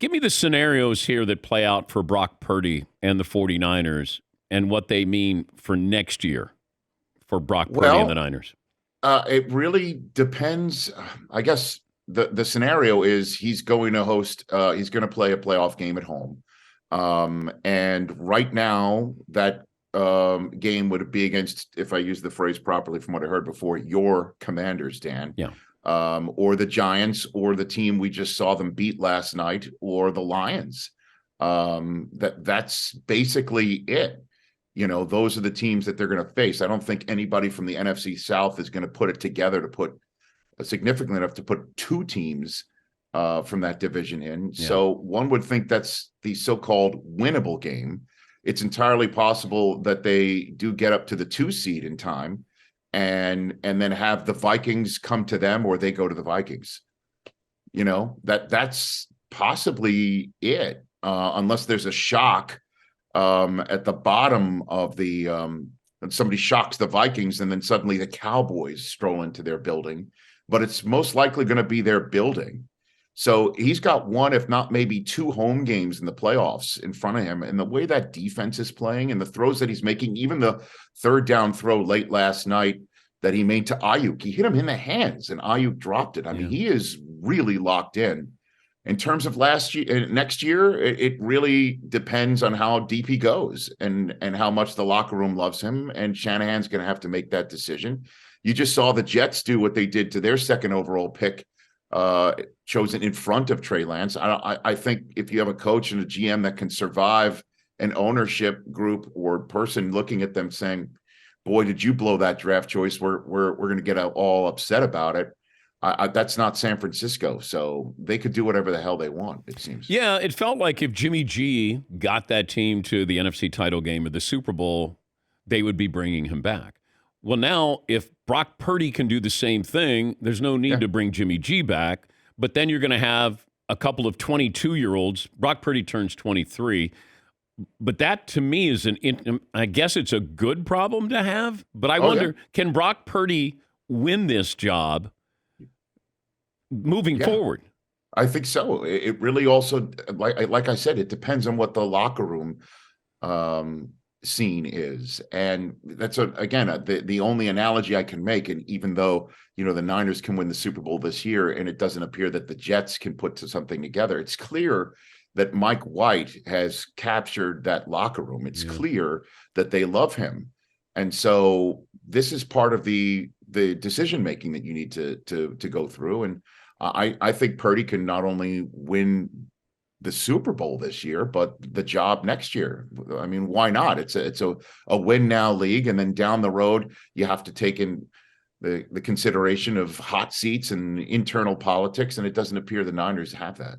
Give me the scenarios here that play out for Brock Purdy and the 49ers and what they mean for next year for Brock Purdy and the Well, Niners. it really depends. I guess the scenario is he's going to host. He's going to play a playoff game at home, and right now that game would be against, if I use the phrase properly from what I heard before, your Commanders, Dan. Yeah. Or the Giants, or the team we just saw them beat last night, or the Lions. That's basically it. Those are the teams that they're going to face. I don't think anybody from the NFC South is going to put it together to put significantly enough to put two teams from that division in. Yeah. So one would think that's the so-called winnable game. It's entirely possible that they do get up to the 2 seed in time, and then have the Vikings come to them, or they go to the Vikings. That's possibly it, unless there's a shock at the bottom of the somebody shocks the Vikings, and then suddenly the Cowboys stroll into their building. But it's most likely going to be their building. So he's got one, if not maybe 2 home games in the playoffs in front of him. And the way that defense is playing and the throws that he's making, even the third down throw late last night that he made to Ayuk, he hit him in the hands and Ayuk dropped it. I mean, he is really locked in. In terms of next year, it really depends on how deep he goes and how much the locker room loves him. And Shanahan's going to have to make that decision. You just saw the Jets do what they did to their second overall pick, chosen in front of Trey Lance. I think if you have a coach and a GM that can survive an ownership group or person looking at them saying, boy, did you blow that draft choice, we're going to get all upset about it. That's not San Francisco, so they could do whatever the hell they want, it seems. Yeah, it felt like if Jimmy G got that team to the NFC title game of the Super Bowl, they would be bringing him back. Well, now, if Brock Purdy can do the same thing, there's no need to bring Jimmy G back, but then you're going to have a couple of 22-year-olds. Brock Purdy turns 23. But that, to me, is I guess it's a good problem to have, but I wonder, can Brock Purdy win this job moving forward? I think so. It really also, like I said, it depends on what the locker room scene is. And that's, the only analogy I can make. And even though, the Niners can win the Super Bowl this year, and it doesn't appear that the Jets can put something together, it's clear that Mike White has captured that locker room. It's clear that they love him. And so this is part of the decision-making that you need to go through. And I think Purdy can not only win the Super Bowl this year, but the job next year. I mean, why not? It's a win now league. And then down the road, you have to take in the consideration of hot seats and internal politics. And it doesn't appear the Niners have that.